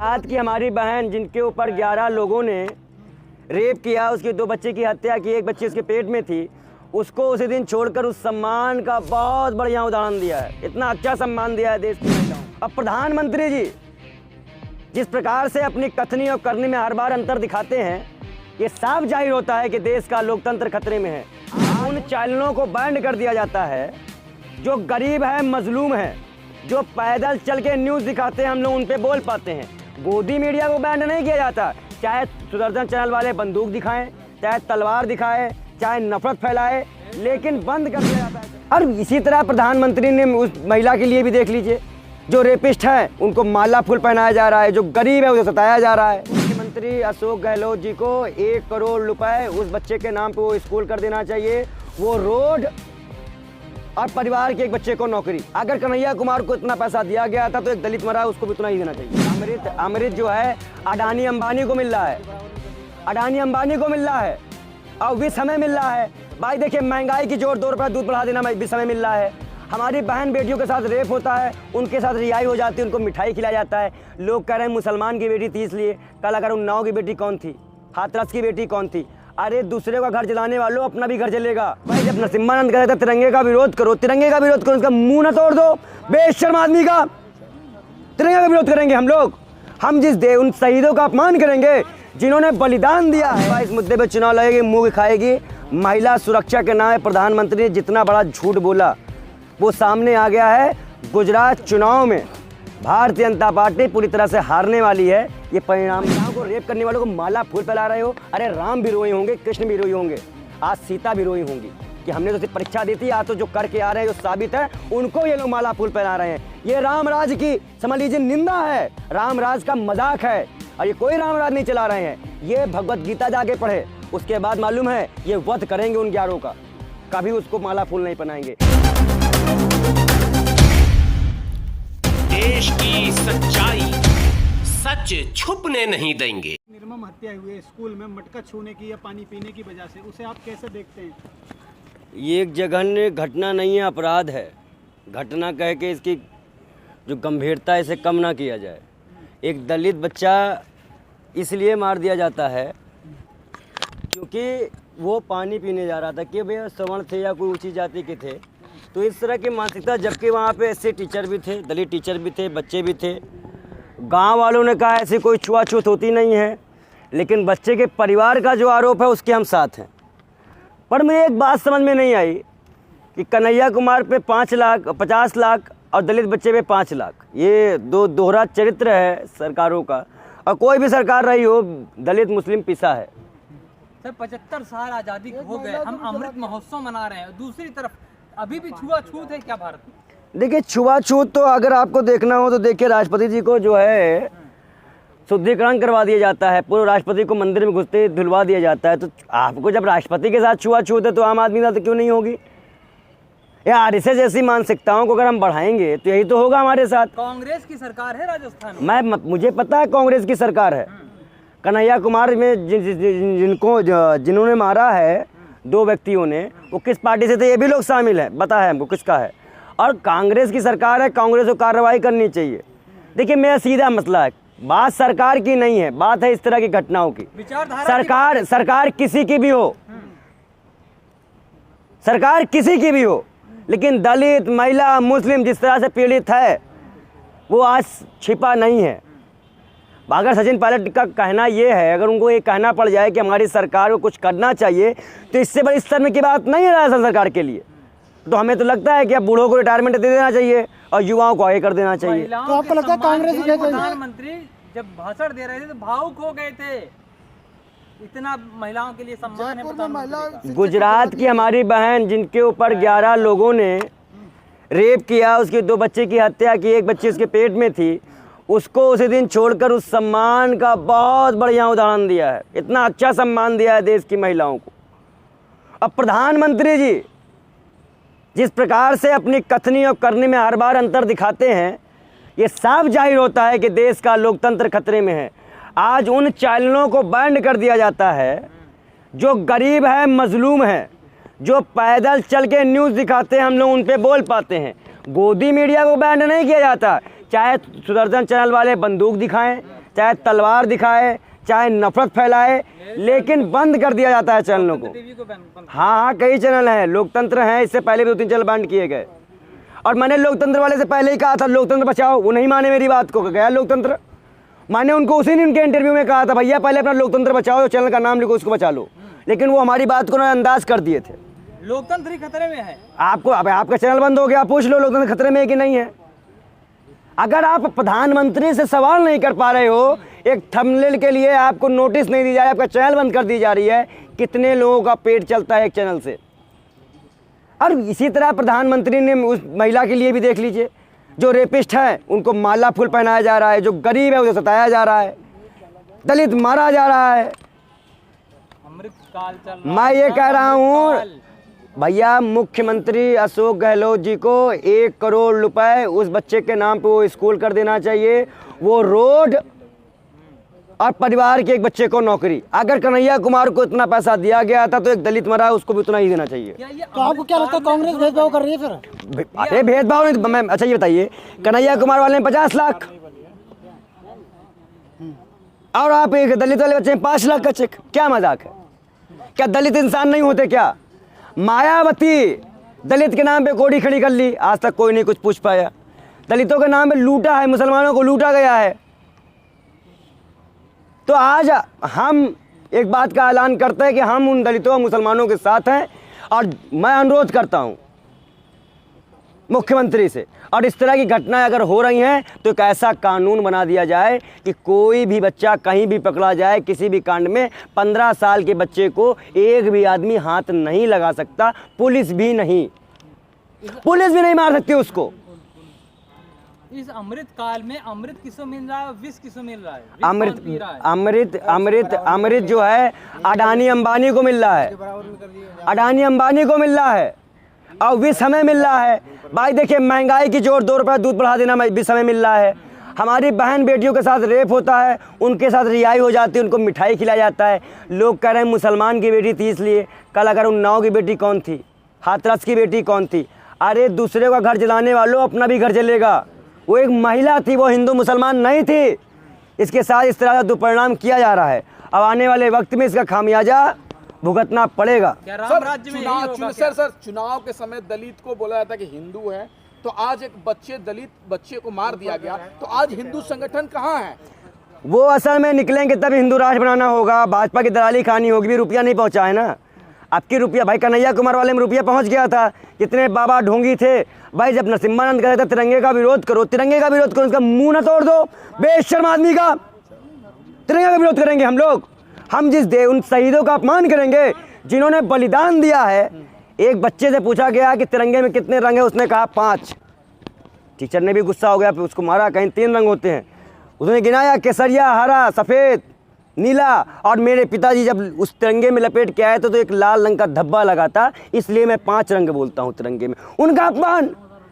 आज की हमारी बहन जिनके ऊपर 11 लोगों ने रेप किया, उसके 2 बच्चे की हत्या की, एक बच्ची उसके पेट में थी, उसको उसी दिन छोड़कर उस सम्मान का बहुत बढ़िया उदाहरण दिया है। इतना अच्छा सम्मान दिया है देश की महिलाओं। अब प्रधानमंत्री जी जिस प्रकार से अपनी कथनी और करनी में हर बार अंतर दिखाते हैं, ये साफ जाहिर होता है कि देश का लोकतंत्र खतरे में है। उन चैनलों को बैंड कर दिया जाता है जो गरीब है, मजलूम है, जो पैदल चल के न्यूज़ दिखाते हैं, हम लोग उन पे बोल पाते हैं। गोदी मीडिया को बैंड नहीं किया जाता, चाहे सुदर्शन चैनल वाले बंदूक दिखाएं, चाहे तलवार दिखाएं, चाहे नफरत फैलाए, लेकिन बंद कर दिया जाता है। और इसी तरह प्रधानमंत्री ने उस महिला के लिए भी देख लीजिए, जो रेपिस्ट है उनको माला फूल पहनाया जा रहा है, जो गरीब है उसे सताया जा रहा है। मुख्यमंत्री अशोक गहलोत जी को 1 करोड़ रुपए उस बच्चे के नाम पे वो स्कूल कर देना चाहिए, वो रोड और परिवार के एक बच्चे को नौकरी। अगर कन्हैया कुमार को इतना पैसा दिया गया था तो एक दलित मरा उसको भी उतना ही देना चाहिए। अमृत जो है अडानी अंबानी को मिल रहा है, अडानी अंबानी को मिल रहा है और भी समय मिल रहा है। भाई देखिए, महंगाई की जोर 2 रुपये दूध बढ़ा देना भी समय मिल रहा है। हमारी बहन बेटियों के साथ रेप होता है, उनके साथ रिहाई हो जाती है, उनको मिठाई खिलाया जाता है। लोग कह रहे हैं मुसलमान की बेटी थी इसलिए। कल अगर उन्नाव की बेटी कौन थी, हाथरस की बेटी कौन थी? अरे दूसरे का घर जलाने वालों अपना भी घर जलेगा। भाई जब नरसिम्हानंद कह रहे थे तिरंगे का विरोध करो, तिरंगे का विरोध करो, उसका मुंह न तोड़ दो बेशर्म आदमी का। तिरंगे का विरोध करेंगे हम लोग, हम उन शहीदों का अपमान करेंगे जिन्होंने बलिदान दिया है। इस मुद्दे पर चुनाव लगेगी, मुंह खाएगी। महिला सुरक्षा के नाम प्रधानमंत्री ने जितना बड़ा झूठ बोला वो सामने आ गया है। गुजरात चुनाव में भारतीय जनता पार्टी पूरी तरह से हारने वाली है। ये परिणाम को रेप करने वालों को माला फूल फैला रहे हो। अरे राम भी रोए होंगे, कृष्ण भी रोए होंगे, आज सीता भी रोई होंगी कि हमने तो सिर्फ परीक्षा दी थी, आज तो जो करके आ रहे हैं जो साबित है उनको ये लोग माला फूल फैला रहे हैं। ये राम राज की समझ लीजिए निंदा है, राम राज का मजाक है और ये कोई राम राज नहीं चला रहे हैं। ये भगवत गीता जाके पढ़े, उसके बाद मालूम है ये वध करेंगे उन 11 का, कभी उसको माला फूल नहीं पहनाएंगे। देश की सच्चाई सच छुपने नहीं देंगे। निर्मम हत्या हुई है स्कूल में मटका छूने की या पानी पीने की वजह से, उसे आप कैसे देखते हैं? ये एक जघन्य घटना नहीं है, अपराध है। घटना कह के इसकी जो गंभीरता है इसे कम ना किया जाए। एक दलित बच्चा इसलिए मार दिया जाता है क्योंकि वो पानी पीने जा रहा था कि भैया सवर्ण थे या कोई ऊंची जाति के थे, तो इस तरह की मानसिकता। जबकि वहाँ पे ऐसे टीचर भी थे, दलित टीचर भी थे, बच्चे भी थे। गांव वालों ने कहा ऐसी कोई छुआछूत होती नहीं है, लेकिन बच्चे के परिवार का जो आरोप है उसके हम साथ हैं। पर मुझे एक बात समझ में नहीं आई कि कन्हैया कुमार पे 5 लाख 50 लाख और दलित बच्चे पे 5 लाख, ये दोहरा चरित्र है सरकारों का। और कोई भी सरकार रही हो, दलित मुस्लिम पिसा है। सर 75 साल आज़ादी हो गए, हम अमृत महोत्सव मना रहे हैं, दूसरी तरफ अभी भी छुआछूत है क्या भारत में? देखिए छुआछूत तो अगर आपको देखना हो तो देखिए, राष्ट्रपति जी को जो है शुद्धिकरण करवा दिया जाता है, पूर्व राष्ट्रपति को मंदिर में घुसते धुलवा दिया जाता है। तो आपको जब राष्ट्रपति के साथ छुआछूत है तो आम आदमी के साथ क्यों नहीं होगी? या आरएसएस जैसी मानसिकताओं को अगर हम बढ़ाएंगे तो यही तो होगा हमारे साथ। कांग्रेस की सरकार है राजस्थान में, मुझे पता है कांग्रेस की सरकार है। कन्हैया कुमार में जिन्होंने मारा है 2 व्यक्तियों ने, वो किस पार्टी से थे ये भी लोग शामिल हैं, पता है हमको किसका है। और कांग्रेस की सरकार है, कांग्रेस को कार्रवाई करनी चाहिए। देखिए मेरा सीधा मसला है, बात सरकार की नहीं है, बात है इस तरह की घटनाओं की। सरकार किसी की भी हो, सरकार किसी की भी हो, लेकिन दलित, महिला, मुस्लिम जिस तरह से पीड़ित है वो आज छिपा नहीं है। अगर सचिन पायलट का कहना ये है, अगर उनको ये कहना पड़ जाए कि हमारी सरकार को कुछ करना चाहिए, तो इससे बड़ी शर्म की बात नहीं है राजस्थान सरकार के लिए। तो हमें तो लगता है कि अब बूढ़ों को रिटायरमेंट दे देना चाहिए और युवाओं को आगे कर देना चाहिए। तो आपको लगता है कांग्रेस प्रधानमंत्री जब भाषण दे रहे थे तो भावुक हो गए थे, इतना महिलाओं के लिए सम्मान है प्रधानमंत्री का। गुजरात की हमारी बहन जिनके ऊपर 11 लोगों ने रेप किया, उसके 2 बच्चे की हत्या की, एक बच्ची उसके पेट में थी, उसको उसी दिन छोड़कर उस सम्मान का बहुत बढ़िया उदाहरण दिया है। इतना अच्छा सम्मान दिया है देश की महिलाओं को। अब प्रधानमंत्री जी जिस प्रकार से अपनी कथनी और करनी में हर बार अंतर दिखाते हैं, ये साफ जाहिर होता है कि देश का लोकतंत्र खतरे में है। आज उन चैनलों को बैंड कर दिया जाता है जो गरीब है, मजलूम है, जो पैदल चल के न्यूज़ दिखाते हैं, हम लोग उन पे बोल पाते हैं। गोदी मीडिया को बैंड नहीं किया जाता, चाहे सुदर्शन चैनल वाले बंदूक दिखाएं, चाहे तलवार दिखाए, चाहे नफरत फैलाए, लेकिन बंद कर दिया जाता है चैनलों को। टीवी को बंद हाँ, कई चैनल हैं, लोकतंत्र हैं, इससे पहले भी 2-3 चैनल बैन किए गए। और मैंने लोकतंत्र वाले से पहले ही कहा था लोकतंत्र बचाओ, वो नहीं माने मेरी बात को, गया लोकतंत्र। मैंने उनको उसी दिन उनके इंटरव्यू में कहा था भैया पहले अपना लोकतंत्र बचाओ, चैनल का नाम लिखो, उसको बचा लो, लेकिन वो हमारी बात को नजरअंदाज कर दिए थे। लोकतंत्र ही खतरे में है। आपको अब आपका चैनल बंद हो गया, पूछ लो लोकतंत्र खतरे में है कि नहीं है। अगर आप प्रधानमंत्री से सवाल नहीं कर पा रहे हो, एक थंबनेल के लिए आपको नोटिस नहीं दी जा रही, आपका चैनल बंद कर दी जा रही है, कितने लोगों का पेट चलता है एक चैनल से। और इसी तरह प्रधानमंत्री ने उस महिला के लिए भी देख लीजिए, जो रेपिस्ट है उनको माला फूल पहनाया जा रहा है, जो गरीब है उसे सताया जा रहा है, दलित मारा जा रहा है। अमृत काल चल रहा मैं ये है, कह रहा हूँ अमृत भैया, मुख्यमंत्री अशोक गहलोत जी को 1 करोड़ रुपए उस बच्चे के नाम पे वो स्कूल कर देना चाहिए, वो रोड और परिवार के एक बच्चे को नौकरी। अगर कन्हैया कुमार को इतना पैसा दिया गया था तो एक दलित मरा है उसको भी उतना ही देना चाहिए। क्या ये तो आपको क्या लगता है कांग्रेस भेदभाव कर रही है फिर? अरे भेदभाव नहीं, मैं अच्छा ये बताइए, कन्हैया कुमार वाले में 50 लाख और आप एक दलित वाले बच्चे में 5 लाख का चेक, क्या मजाक है? क्या दलित इंसान नहीं होते क्या? मायावती दलित के नाम पे कोड़ी खड़ी कर ली, आज तक कोई नहीं कुछ पूछ पाया। दलितों के नाम पे लूटा है, मुसलमानों को लूटा गया है। तो आज हम एक बात का ऐलान करते हैं कि हम उन दलितों और मुसलमानों के साथ हैं, और मैं अनुरोध करता हूं मुख्यमंत्री से, और इस तरह की घटनाएं अगर हो रही हैं तो एक ऐसा कानून बना दिया जाए कि कोई भी बच्चा कहीं भी पकड़ा जाए किसी भी कांड में, 15 साल के बच्चे को एक भी आदमी हाथ नहीं लगा सकता, पुलिस भी नहीं मार सकती उसको। इस अमृत काल में अमृत किसको मिल रहा है, विष किसको मिल रहा है? विष अमृत कौन पी रहा है? अमृत जो है अडानी अंबानी को मिल रहा है, अडानी अंबानी को मिल रहा है, और विष हमें मिल रहा है। भाई देखिए, महंगाई की जोर, 2 रुपये दूध बढ़ा देना विष हमें मिल रहा है। हमारी बहन बेटियों के साथ रेप होता है, उनके साथ रिहाई हो जाती है, उनको मिठाई खिलाया जाता है। लोग कह रहे हैं मुसलमान की बेटी थी इसलिए, कल अगर उन्नाव की बेटी कौन थी, हाथरस की बेटी कौन थी? अरे दूसरे का घर जलाने वालों, अपना भी घर जलेगा। वो एक महिला थी, वो हिंदू मुसलमान नहीं थी। इसके साथ इस तरह का दुष्परिणाम किया जा रहा है। अब आने वाले वक्त में इसका खामियाजा भुगतना पड़ेगा। क्या राम राज्य में यही होगा क्या? सर चुनाव के समय दलित को बोला जाता है कि हिंदू है, तो आज एक दलित बच्चे को मार दिया गया, तो आज हिंदू संगठन कहाँ है? वो असल में निकलेंगे तब हिंदू राष्ट्र बनाना होगा, भाजपा की दलाली खानी होगी, भी रुपया नहीं पहुंचा है ना। आपकी रुपया, भाई कन्हैया कुमार वाले में रुपया पहुंच गया था, कितने बाबा ढोंगी थे। भाई जब नरसिम्हानंद कहते थे तिरंगे का विरोध करो, तिरंगे का विरोध करो, उसका मुंह न तोड़ दो, बेशर्म आदमी का। तिरंगे का विरोध करेंगे हम लोग, हम उन शहीदों का अपमान करेंगे जिन्होंने बलिदान दिया है। एक बच्चे से पूछा गया कि तिरंगे में कितने रंग है, उसने कहा 5। टीचर ने भी गुस्सा हो गया, फिर उसको मारा, कहीं 3 रंग होते हैं। उसने गिनाया, केसरिया, हरा, सफ़ेद, नीला। और मेरे पिताजी जब उस तिरंगे में लपेट के आए थे तो एक लाल रंग का धब्बा लगा था, इसलिए मैं 5 रंग बोलता हूँ तिरंगे में। उनका अपमान,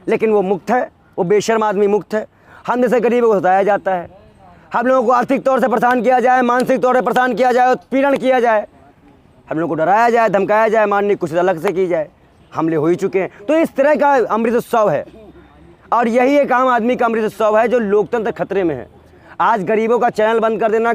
लेकिन वो मुक्त है, वो बेशर्म आदमी मुक्त है। हम जैसे गरीबों को सताया जाता है, हम लोगों को आर्थिक तौर से परेशान किया जाए, मानसिक तौर से परेशान किया जाए, उत्पीड़न किया जाए, हम लोगों को डराया जाए, धमकाया जाए, मानने की कुछ अलग से की जाए। हमले हो ही चुके हैं। तो इस तरह का अमृत उत्सव है, और यही एक आम आदमी का अमृत उत्सव है जो लोकतंत्र खतरे में है। आज गरीबों का चैनल बंद कर देना,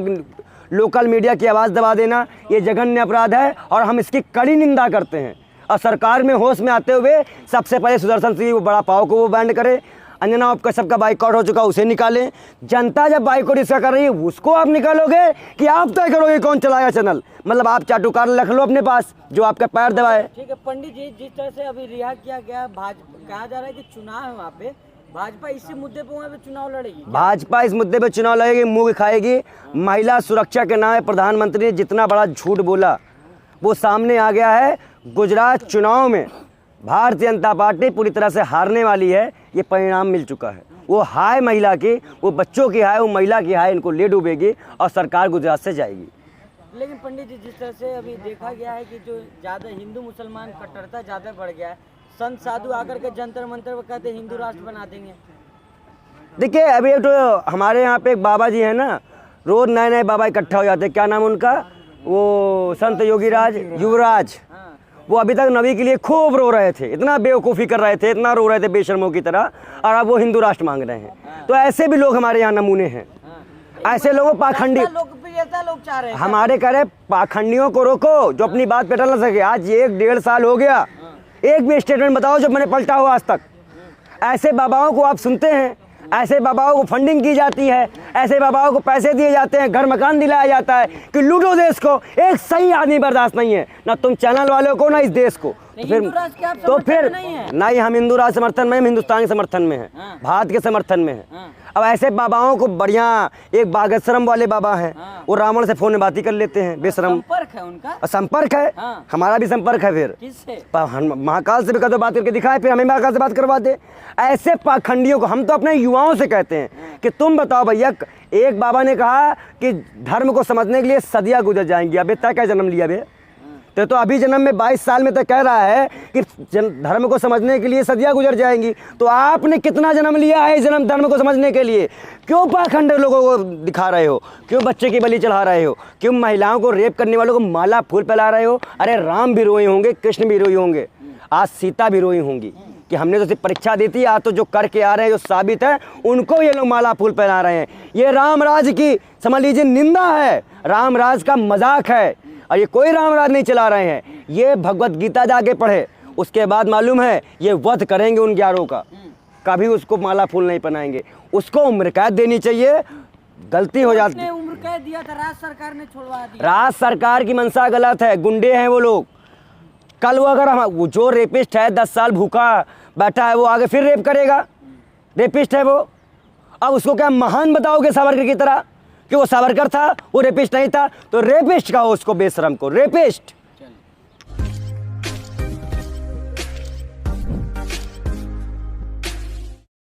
लोकल मीडिया की आवाज़ दबा देना, ये जघन्य अपराध है और हम इसकी कड़ी निंदा करते हैं। और सरकार में होश में आते हुए सबसे पहले सुदर्शन सिंह वो बड़ा पाव को वो बैंड करे, अंजना आपका सबका बाइकआउट हो चुका उसे निकालें। जनता जब बाइकआउट इसका कर रही है उसको आप निकालोगे कि आप तय करोगे कौन चलाएगा चैनल? मतलब आप चाटुकार रख लो अपने पास जो आपका पैर दबाए। ठीक है पंडित जी, जिस तरह से अभी रिहा किया गया, कहा जा रहा है कि चुनाव है वहाँ पे, भाजपा इसी मुद्दे पे वहाँ पे चुनाव लड़ेगी। भाजपा इस मुद्दे पे चुनाव लड़ेगी, मुंह खाएगी। महिला सुरक्षा के नाम प्रधानमंत्री ने जितना बड़ा झूठ बोला वो सामने आ गया है। गुजरात चुनाव में भारतीय जनता पार्टी पूरी तरह से हारने वाली है, ये परिणाम मिल चुका है। वो हाय महिला की, वो बच्चों की हाय, वो महिला की हाय इनको ले डूबेगी और सरकार गुजरात से जाएगी। लेकिन पंडित जी, जिस तरह से अभी देखा गया है कि जो ज़्यादा हिंदू मुसलमान कट्टरता ज़्यादा बढ़ गया है, संत साधु आकर के जंतर मंतर वो कहते हैं हिंदू राष्ट्र बना देंगे। देखिए अभी तो हमारे यहाँ पे एक बाबा जी है ना, रोज नए नए बाबा इकट्ठा हो जाते हैं। क्या नाम उनका? वो संत योगीराज युवराज। वो अभी तक नबी के लिए खूब रो रहे थे, इतना बेवकूफ़ी कर रहे थे, इतना रो रहे थे बेशर्मों की तरह, और अब वो हिंदू राष्ट्र मांग रहे हैं। तो ऐसे भी लोग हमारे यहाँ नमूने हैं। ऐसे लोगों पाखंडी लोकप्रियता लोग चाह रहे हैं। हमारे कह रहे पाखंडियों को रोको जो अपनी बात पे टल ना सके। आज 1-1.5 साल हो गया, एक भी स्टेटमेंट बताओ जो मैंने पलटा हो आज तक। ऐसे बाबाओं को आप सुनते हैं, ऐसे बाबाओं को फंडिंग की जाती है, ऐसे बाबाओं को पैसे दिए जाते हैं, घर मकान दिलाया जाता है कि लूटो देश को। एक सही आदमी बर्दाश्त नहीं है, ना तुम चैनल वालों को ना इस देश को। तो फिर नहीं, हम हिंदू राज समर्थन में, हम हिंदुस्तान के समर्थन में हैं, भारत के समर्थन में हैं। अब ऐसे बाबाओं को बढ़िया, एक बागेश्वरम वाले बाबा हैं, वो रावण से फोन में बात ही कर लेते हैं, बेशरम। संपर्क है उनका, संपर्क है, हमारा भी संपर्क है। फिर किससे? महाकाल से भी कदम बात करके दिखाए, फिर हमें महाकाल से बात करवा दे। ऐसे पाखंडियों को हम तो अपने युवाओं से कहते हैं कि तुम बताओ भैया, एक बाबा ने कहा कि धर्म को समझने के लिए सदियां गुजर जाएंगी। अबे तय क्या जन्म लिया बे? तो अभी जन्म में 22 साल में तो कह रहा है कि धर्म को समझने के लिए सदियां गुजर जाएंगी। तो आपने कितना जन्म लिया है जन्म धर्म को समझने के लिए? क्यों पाखंड लोगों को दिखा रहे हो? क्यों बच्चे की बलि चढ़ा रहे हो? क्यों महिलाओं को रेप करने वालों को माला फूल फैला रहे हो? अरे राम भी रोए होंगे, कृष्ण भी रोए होंगे, आज सीता भी रोई होंगी कि हमने तो सिर्फ परीक्षा दी थी, आज तो जो करके आ रहे हैं, जो साबित है, उनको ये लोग माला फूल फैला रहे हैं। ये राम राज की समझ लीजिए निंदा है, राम राज का मजाक है, और ये कोई राम राज नहीं चला रहे हैं। ये भगवत गीता जाके पढ़े, उसके बाद मालूम है ये वध करेंगे उन 11 का, कभी उसको माला फूल नहीं पहनाएंगे। उसको उम्र कैद देनी चाहिए, गलती हो जाती है। उम्र कैद दिया था, राज्य सरकार ने छुड़वा दिया। राज्य सरकार की मंशा गलत है, गुंडे हैं वो लोग। कल वो अगर हम जो रेपिस्ट है 10 साल भूखा बैठा है, वो आगे फिर रेप करेगा, रेपिस्ट है वो। अब उसको क्या महान बताओगे सावरकर की तरह कि वो सावरकर था, वो रेपिस्ट नहीं था? तो रेपिस्ट कहो उसको, बेशरम को रेपिस्ट।